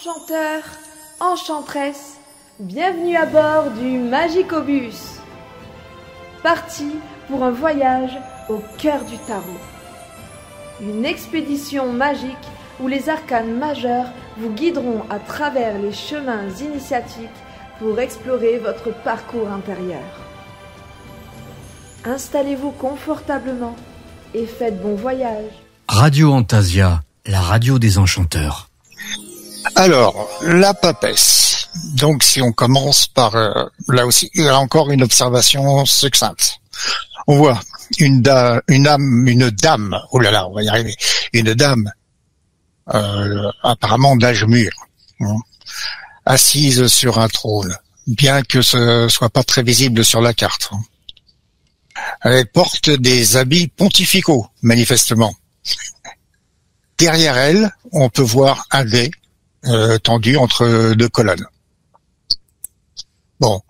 Enchanteur, enchanteresse, bienvenue à bord du Magicobus. Parti pour un voyage au cœur du tarot. Une expédition magique où les arcanes majeurs vous guideront à travers les chemins initiatiques pour explorer votre parcours intérieur. Installez-vous confortablement et faites bon voyage. Radio Antasia, la radio des enchanteurs. Alors, la papesse. Donc, si on commence par, là aussi, il y a encore une observation succincte. On voit une dame, oh là là, on va y arriver, une dame, apparemment d'âge mûr, assise sur un trône, bien que ce soit pas très visible sur la carte. Elle porte des habits pontificaux, manifestement. Derrière elle, on peut voir un dé tendu entre deux colonnes. Bon,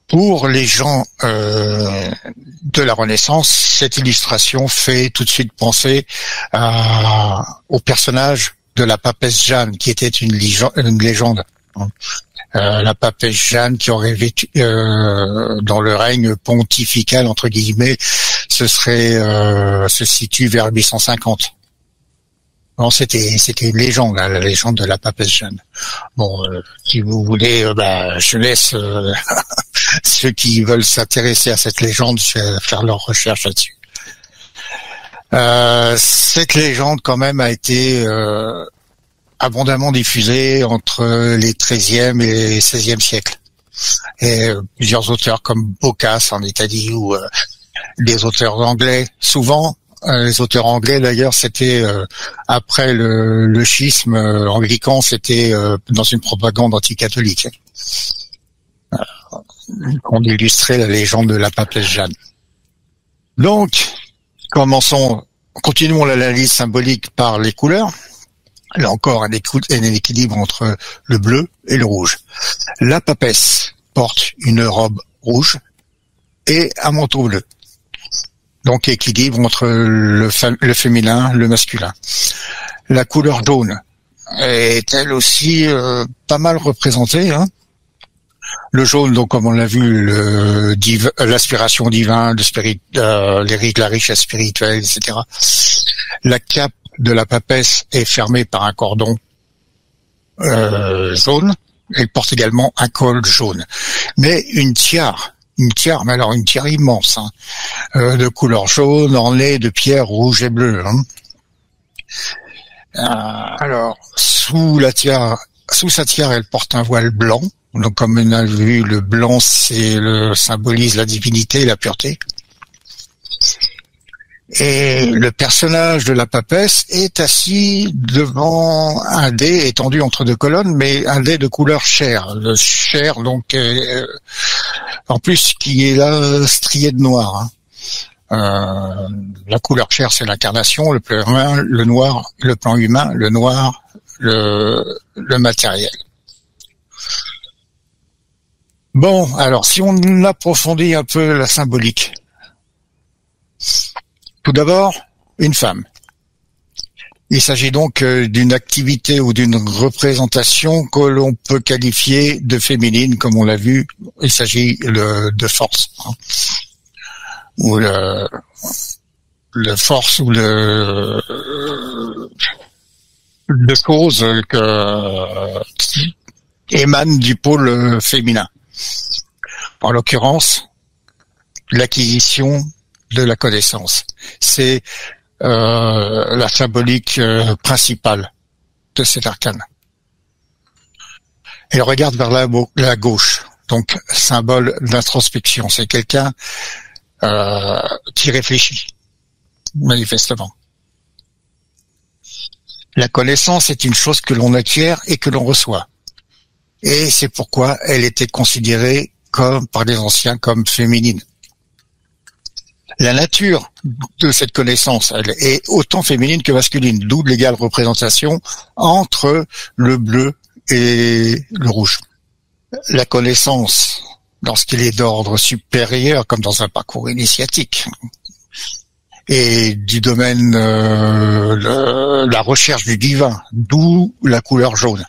pour les gens de la Renaissance, cette illustration fait tout de suite penser au personnage de la papesse Jeanne, qui était une légende. La papesse Jeanne qui aurait vécu dans le règne pontifical entre guillemets, se situe vers 850. Non, c'était une légende, la légende de la papesse Jeanne. Bon, si vous voulez, je laisse ceux qui veulent s'intéresser à cette légende faire leurs recherches là-dessus. Cette légende, quand même, a été abondamment diffusée entre les XIIIe et XVIe siècles. Et plusieurs auteurs comme Boccace en Italie ou des auteurs anglais, souvent. Les auteurs anglais, d'ailleurs, c'était après le schisme anglican, c'était dans une propagande anticatholique. On illustrait la légende de la papesse Jeanne. Donc, continuons l'analyse symbolique par les couleurs. Là encore, un équilibre entre le bleu et le rouge. La papesse porte une robe rouge et un manteau bleu. Donc équilibre entre le féminin, le masculin. La couleur jaune est elle aussi pas mal représentée. Le jaune, donc comme on l'a vu, l'aspiration divine, la richesse spirituelle, etc. La cape de la papesse est fermée par un cordon jaune. Elle porte également un col jaune. Mais une tiare, mais alors une tiare immense, de couleur jaune, ornée de pierres rouges et bleues. Alors, sous sa tiare, elle porte un voile blanc. Donc, comme on a vu, le blanc, symbolise la divinité et la pureté. Et le personnage de la papesse est assis devant un dé étendu entre deux colonnes, mais un dé de couleur chair. Le chair, donc, en plus, qui est là strié de noir. La couleur chair, c'est l'incarnation, le plan humain, le noir, le plan humain, le noir, le matériel. Bon, alors, si on approfondit un peu la symbolique. Tout d'abord, une femme. Il s'agit donc d'une activité ou d'une représentation que l'on peut qualifier de féminine, comme on l'a vu. Il s'agit de force, ou le force ou de cause qui émane du pôle féminin. En l'occurrence, l'acquisition de la connaissance. C'est la symbolique principale de cet arcane. Elle regarde vers la gauche, donc symbole d'introspection. C'est quelqu'un qui réfléchit, manifestement. La connaissance est une chose que l'on acquiert et que l'on reçoit. Et c'est pourquoi elle était considérée par les anciens comme féminine. La nature de cette connaissance, elle est autant féminine que masculine, d'où l'égale représentation entre le bleu et le rouge. La connaissance, lorsqu'elle est d'ordre supérieur, comme dans un parcours initiatique, et du domaine la recherche du divin, d'où la couleur jaune.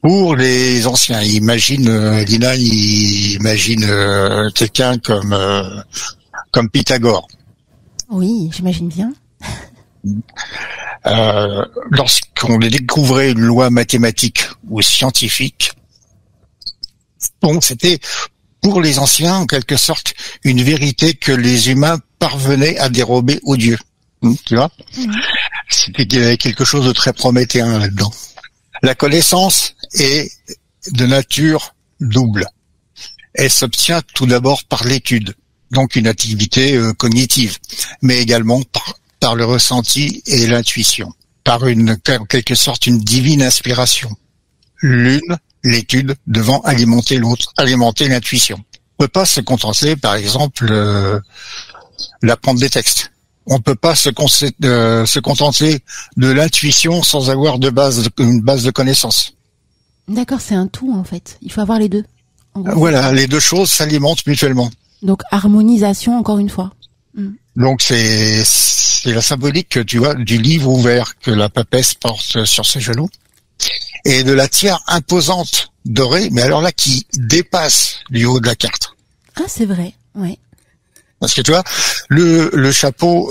Pour les anciens, Lina imagine quelqu'un comme Pythagore. Oui, j'imagine bien. Lorsqu'on découvrait une loi mathématique ou scientifique, bon, c'était pour les anciens en quelque sorte une vérité que les humains parvenaient à dérober aux dieux. Tu vois, c'était quelque chose de très prométhéen là-dedans. La connaissance est de nature double. Elle s'obtient tout d'abord par l'étude, donc une activité cognitive, mais également par le ressenti et l'intuition, par en quelque sorte une divine inspiration. L'étude devant alimenter l'autre, alimenter l'intuition. On ne peut pas se contenter, par exemple, d'apprendre des textes. On ne peut pas se contenter de l'intuition sans avoir une base de connaissances. D'accord, c'est un tout en fait. Il faut avoir les deux. Voilà, les deux choses s'alimentent mutuellement. Donc harmonisation encore une fois. Donc c'est la symbolique, tu vois, du livre ouvert que la papesse porte sur ses genoux et de la tiare imposante dorée, mais alors là qui dépasse du haut de la carte. Ah, c'est vrai, ouais. Parce que tu vois, le chapeau,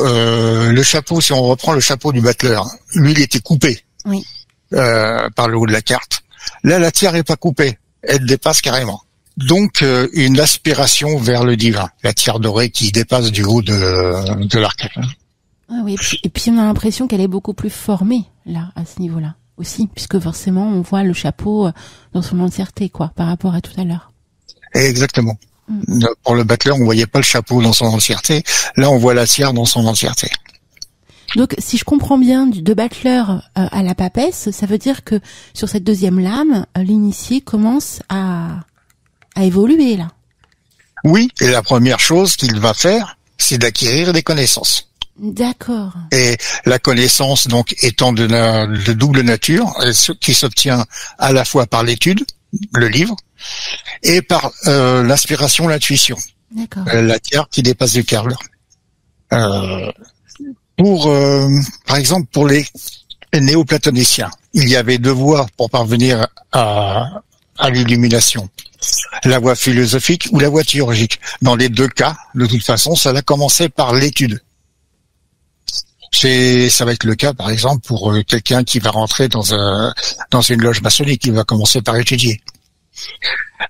si on reprend le chapeau du battleur, lui il était coupé oui. Par le haut de la carte. Là, la tiare est pas coupée, elle dépasse carrément. Donc une aspiration vers le divin, la tiare dorée qui dépasse du haut de l'arc. Ah oui, et puis on a l'impression qu'elle est beaucoup plus formée là à ce niveau-là aussi, puisque forcément on voit le chapeau dans son entièreté, quoi, par rapport à tout à l'heure. Exactement. Pour le battleur, on voyait pas le chapeau dans son entièreté. Là, on voit la tiare dans son entièreté. Donc, si je comprends bien, de battleur à la papesse, ça veut dire que sur cette deuxième lame, l'initié commence à évoluer là. Oui, et la première chose qu'il va faire, c'est d'acquérir des connaissances. D'accord. Et la connaissance, donc, étant de double nature, qui s'obtient à la fois par l'étude, le livre, et par l'inspiration, l'intuition. D'accord. La tiare qui dépasse du cœur. Par exemple, pour les néoplatoniciens, il y avait deux voies pour parvenir à l'illumination. La voie philosophique ou la voie théurgique. Dans les deux cas, de toute façon, ça va commencer par l'étude. Ça va être le cas, par exemple, pour quelqu'un qui va rentrer dans une loge maçonnique, il va commencer par étudier.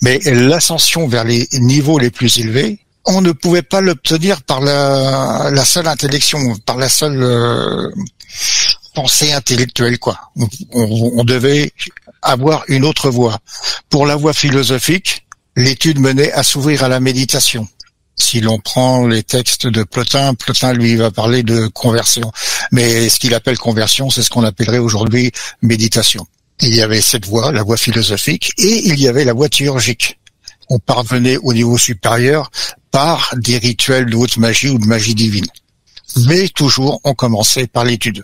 Mais l'ascension vers les niveaux les plus élevés, on ne pouvait pas l'obtenir par la seule intellection, par la seule pensée intellectuelle, quoi. On devait avoir une autre voie. Pour la voie philosophique, l'étude menait à s'ouvrir à la méditation. Si l'on prend les textes de Plotin, lui va parler de conversion. Mais ce qu'il appelle conversion, c'est ce qu'on appellerait aujourd'hui méditation. Il y avait cette voie, la voie philosophique, et il y avait la voie théurgique. On parvenait au niveau supérieur par des rituels de haute magie ou de magie divine. Mais toujours, on commençait par l'étude.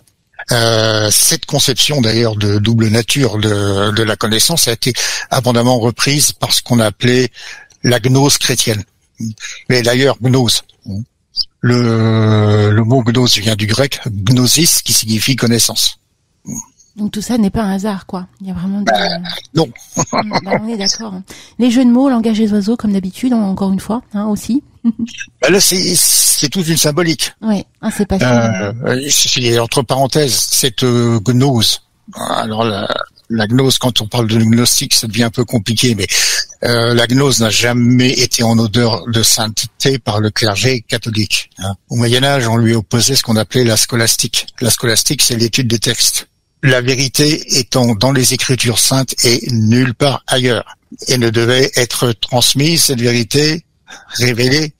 Cette conception d'ailleurs de double nature de la connaissance a été abondamment reprise par ce qu'on appelait la gnose chrétienne. Mais d'ailleurs, gnose. Le mot gnose vient du grec gnosis, qui signifie connaissance. Donc tout ça n'est pas un hasard, quoi. Il y a vraiment non. On est d'accord. Les jeux de mots, langage des oiseaux, comme d'habitude, encore une fois, aussi. Là, c'est toute une symbolique. Oui, c'est pas entre parenthèses, cette gnose. Alors la gnose, quand on parle de gnostique, ça devient un peu compliqué, mais la gnose n'a jamais été en odeur de sainteté par le clergé catholique. Au Moyen-Âge, on lui opposait ce qu'on appelait la scolastique. La scolastique, c'est l'étude des textes. La vérité étant dans les Écritures saintes et nulle part ailleurs. Et ne devait être transmise, cette vérité, révélée,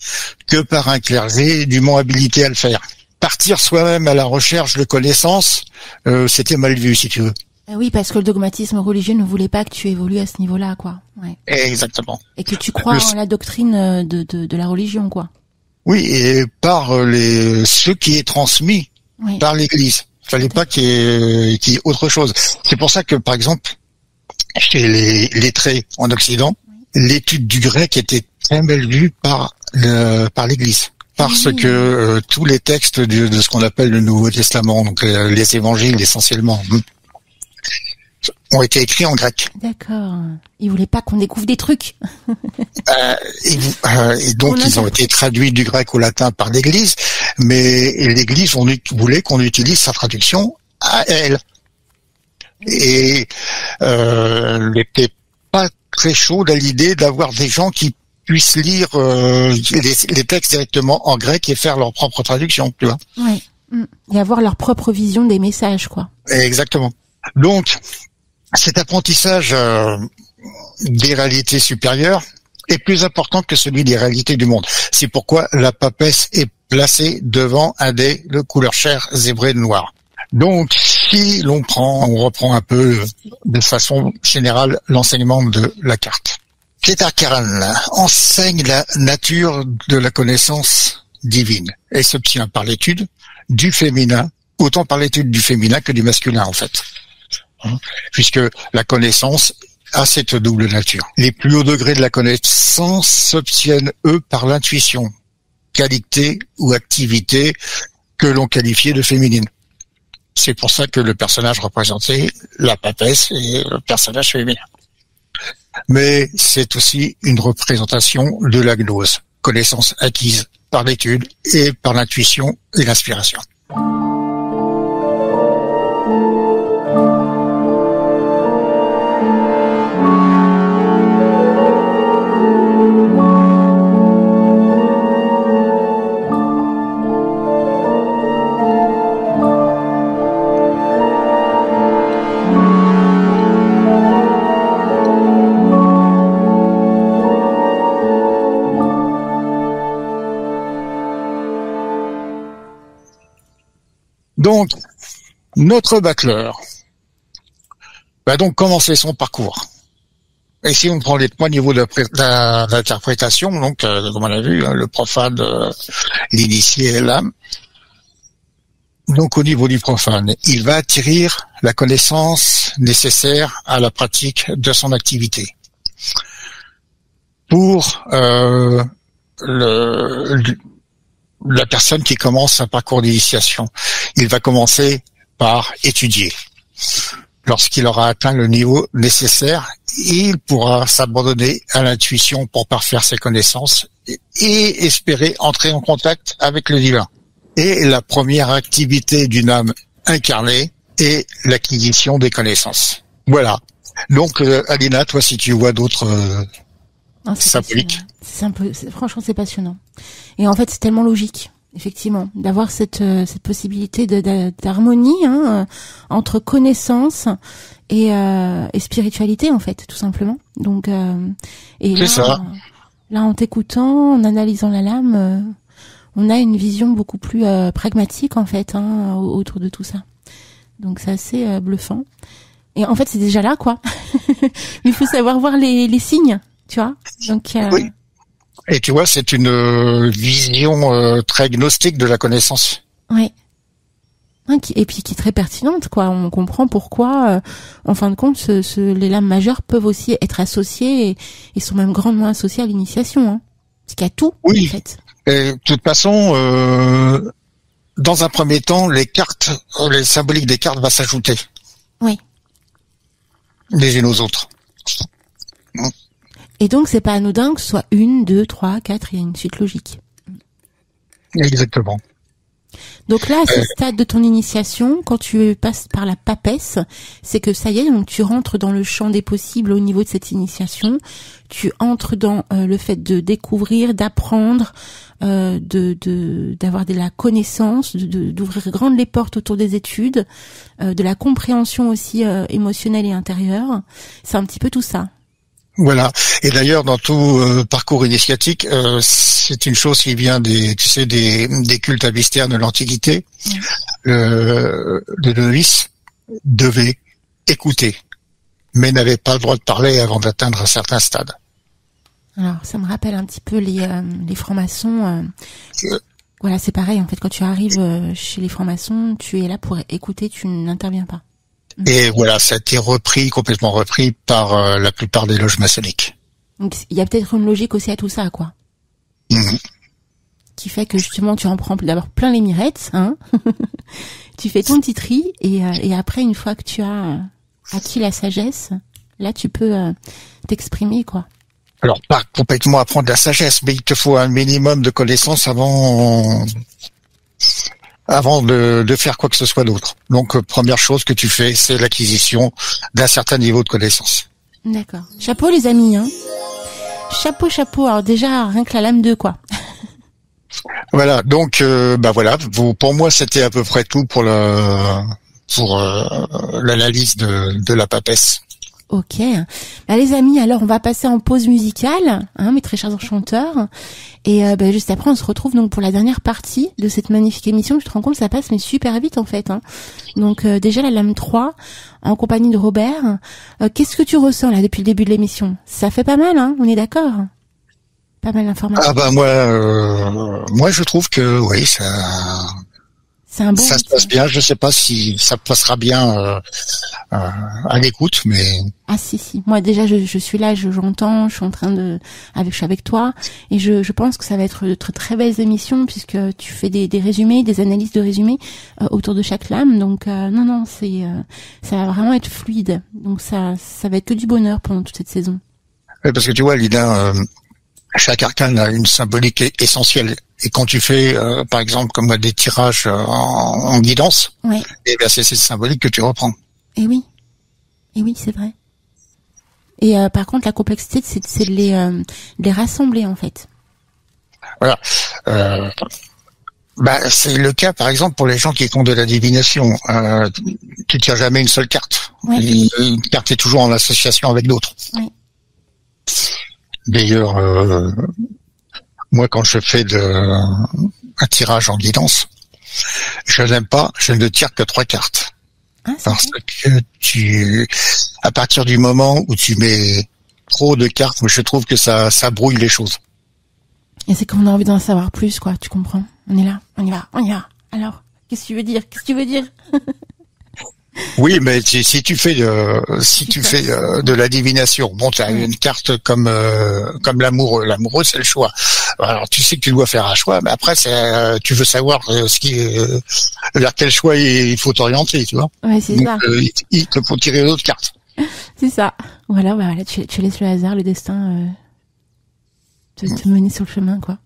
que par un clergé dûment habilité à le faire. Partir soi-même à la recherche de connaissances, c'était mal vu, si tu veux. Oui, parce que le dogmatisme religieux ne voulait pas que tu évolues à ce niveau-là, quoi. Ouais. Exactement. Et que tu crois en la doctrine de la religion, quoi. Oui, et par ce qui est transmis par l'Église. Il fallait pas qu'il y ait autre chose. C'est pour ça que, par exemple, chez les lettrés en Occident, l'étude du grec était très mal vue par l'Église. parce que tous les textes de ce qu'on appelle le Nouveau Testament, donc les évangiles essentiellement, ont été écrits en grec. D'accord. Ils voulaient pas qu'on découvre des trucs. Et donc ils ont été traduits du grec au latin par l'Église, mais l'Église voulait qu'on utilise sa traduction à elle. Et n'était pas très chaude à l'idée d'avoir des gens qui puissent lire les textes directement en grec et faire leur propre traduction, tu vois. Oui. Et avoir leur propre vision des messages, quoi. Exactement. Donc, cet apprentissage des réalités supérieures est plus important que celui des réalités du monde. C'est pourquoi la papesse est placée devant un dé de couleur chair zébré de noir. Donc, si on reprend un peu de façon générale l'enseignement de la carte. Peter Karan enseigne la nature de la connaissance divine. Elle s'obtient par l'étude du féminin, autant par l'étude du féminin que du masculin en fait. Puisque la connaissance a cette double nature. Les plus hauts degrés de la connaissance s'obtiennent, eux, par l'intuition, qualité ou activité que l'on qualifiait de féminine. C'est pour ça que le personnage représentait la papesse et le personnage féminin. Mais c'est aussi une représentation de la gnose, connaissance acquise par l'étude et par l'intuition et l'inspiration. Donc, notre battleur va donc commencer son parcours. Et si on prend les trois niveaux d'interprétation, donc, comme on a vu, le profane, l'initié et l'âme. Donc, au niveau du profane, il va acquérir la connaissance nécessaire à la pratique de son activité. Pour la personne qui commence un parcours d'initiation, il va commencer par étudier. Lorsqu'il aura atteint le niveau nécessaire, il pourra s'abandonner à l'intuition pour parfaire ses connaissances et espérer entrer en contact avec le divin. Et la première activité d'une âme incarnée est l'acquisition des connaissances. Voilà. Donc, Alina, toi, si tu vois d'autres symboliques. Franchement, c'est passionnant. Et en fait, c'est tellement logique, effectivement, d'avoir cette possibilité d'harmonie entre connaissance et spiritualité, en fait, tout simplement. Donc, et là, en t'écoutant, en analysant la lame, on a une vision beaucoup plus pragmatique, en fait, autour de tout ça. Donc, c'est assez bluffant. Et en fait, c'est déjà là, quoi. Il faut savoir voir les signes, tu vois. Donc, oui. Et tu vois, c'est une vision très gnostique de la connaissance. Oui. Et puis qui est très pertinente, quoi. On comprend pourquoi, en fin de compte, les lames majeures peuvent aussi être associées et sont même grandement associées à l'initiation. Hein. Parce qu'il y a tout, oui. En fait. Et de toute façon, dans un premier temps, les symboliques des cartes va s'ajouter. Oui. Les unes aux autres. Et donc, c'est pas anodin que ce soit 1, 2, 3, 4, il y a une suite logique. Exactement. Donc là, à ce stade de ton initiation, quand tu passes par la papesse, c'est que ça y est, donc tu rentres dans le champ des possibles au niveau de cette initiation. Tu entres dans le fait de découvrir, d'apprendre, d'avoir de la connaissance, d'ouvrir grandes les portes autour des études, de la compréhension aussi émotionnelle et intérieure. C'est un petit peu tout ça. Voilà. Et d'ailleurs, dans tout parcours initiatique, c'est une chose qui vient des cultes abystères de l'Antiquité. Le novice devait écouter, mais n'avait pas le droit de parler avant d'atteindre un certain stade. Alors, ça me rappelle un petit peu les francs-maçons. Voilà, c'est pareil. En fait, quand tu arrives chez les francs-maçons, tu es là pour écouter, tu n'interviens pas. Et voilà, ça a été complètement repris par la plupart des loges maçonniques. Donc, il y a peut-être une logique aussi à tout ça, quoi. Mmh. qui fait que justement tu en prends d'abord plein les mirettes, hein. Tu fais ton petit tri et après une fois que tu as acquis la sagesse, là tu peux t'exprimer quoi. Alors pas complètement apprendre la sagesse, mais il te faut un minimum de connaissances avant de faire quoi que ce soit d'autre. Donc première chose que tu fais, c'est l'acquisition d'un certain niveau de connaissances. D'accord. Chapeau les amis, hein. Chapeau. Alors déjà rien que la lame 2 quoi. Voilà, donc voilà, pour moi c'était à peu près tout pour l'analyse de la papesse. Ok, les amis, alors on va passer en pause musicale, hein, mes très chers enchanteurs, et juste après on se retrouve donc pour la dernière partie de cette magnifique émission. Je te rends compte, ça passe mais super vite en fait, hein. Donc déjà la lame 3 en compagnie de Robert. Qu'est-ce que tu ressens là depuis le début de l'émission? Ça fait pas mal, hein, on est d'accord? Pas mal d'informations. Ah bah moi je trouve que oui, ça se passe bien. Je sais pas si ça passera bien à l'écoute, mais ah si. Moi déjà je suis là, j'entends, je suis en train je suis avec toi et je pense que ça va être de très belles émissions puisque tu fais des résumés, des analyses de résumés autour de chaque lame. Donc non, ça va vraiment être fluide. Donc ça va être que du bonheur pendant toute cette saison. Oui, parce que tu vois, Lina, chaque arcane a une symbolique essentielle. Et quand tu fais, par exemple, comme moi, des tirages en guidance, ouais. Et bien c'est cette symbolique que tu reprends. Et oui, c'est vrai. Et par contre, la complexité, c'est de les rassembler en fait. Voilà. C'est le cas, par exemple, pour les gens qui font de la divination. Tu tires jamais une seule carte. Ouais. Une carte est toujours en association avec d'autres. Ouais. D'ailleurs, moi, quand je fais un tirage en guidance, je ne tire que 3 cartes. Ah, parce que à partir du moment où tu mets trop de cartes, je trouve que ça brouille les choses. Et c'est qu'on a envie d'en savoir plus, quoi, tu comprends? On est là, on y va. Alors, qu'est-ce que tu veux dire? Oui, mais si tu fais de la divination, bon, tu as une carte comme l'amoureux. L'amoureux, c'est le choix. Alors, tu sais que tu dois faire un choix, mais après, tu veux savoir vers quel choix il faut t'orienter, tu vois. Ouais, c'est ça. Il te faut tirer d'autres cartes. C'est ça. Voilà, tu laisses le hasard, le destin te mener sur le chemin, quoi.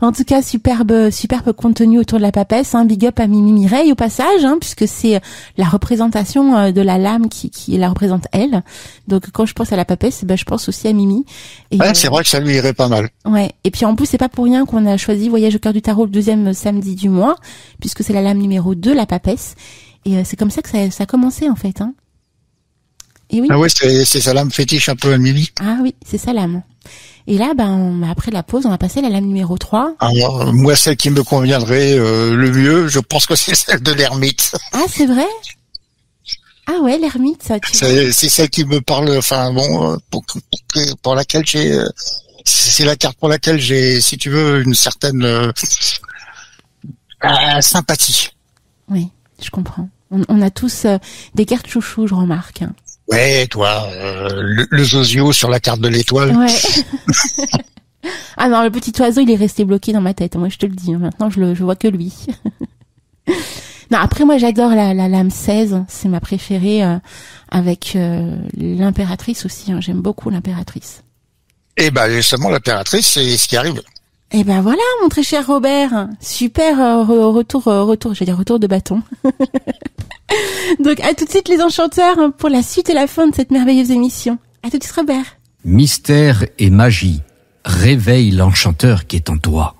En tout cas, superbe contenu autour de la papesse, hein. Big up à Mimi Mireille au passage, hein, puisque c'est la représentation de la lame qui la représente elle. Donc quand je pense à la papesse, je pense aussi à Mimi. Et, c'est vrai que ça lui irait pas mal. Ouais. Et puis en plus, c'est pas pour rien qu'on a choisi Voyage au cœur du tarot le 2e samedi du mois, puisque c'est la lame numéro 2, la papesse. Et c'est comme ça que ça a commencé en fait, hein. Et oui. Ah ouais, c'est sa lame fétiche un peu à Mimi. Ah oui, c'est sa lame. Et là, après la pause, on va passer à la lame numéro 3. Alors, moi, celle qui me conviendrait le mieux, je pense que c'est celle de l'ermite. Ah, c'est vrai? Ah ouais, l'ermite, ça. C'est celle qui me parle, enfin bon, pour laquelle c'est la carte pour laquelle j'ai, si tu veux, une certaine sympathie. Oui, je comprends. On a tous des cartes chouchou, je remarque. Ouais, toi, le Zozio sur la carte de l'étoile. Ouais. Ah non, le petit oiseau, il est resté bloqué dans ma tête. Moi, je te le dis. Maintenant, je vois que lui. Non, après, moi, j'adore la lame 16. C'est ma préférée avec l'impératrice aussi. Hein. J'aime beaucoup l'impératrice. Et justement, l'impératrice, c'est ce qui arrive. Et voilà, mon très cher Robert. Super retour, je vais dire retour de bâton. Donc, à tout de suite les enchanteurs pour la suite et la fin de cette merveilleuse émission. À tout de suite Robert. Mystère et magie, réveille l'enchanteur qui est en toi.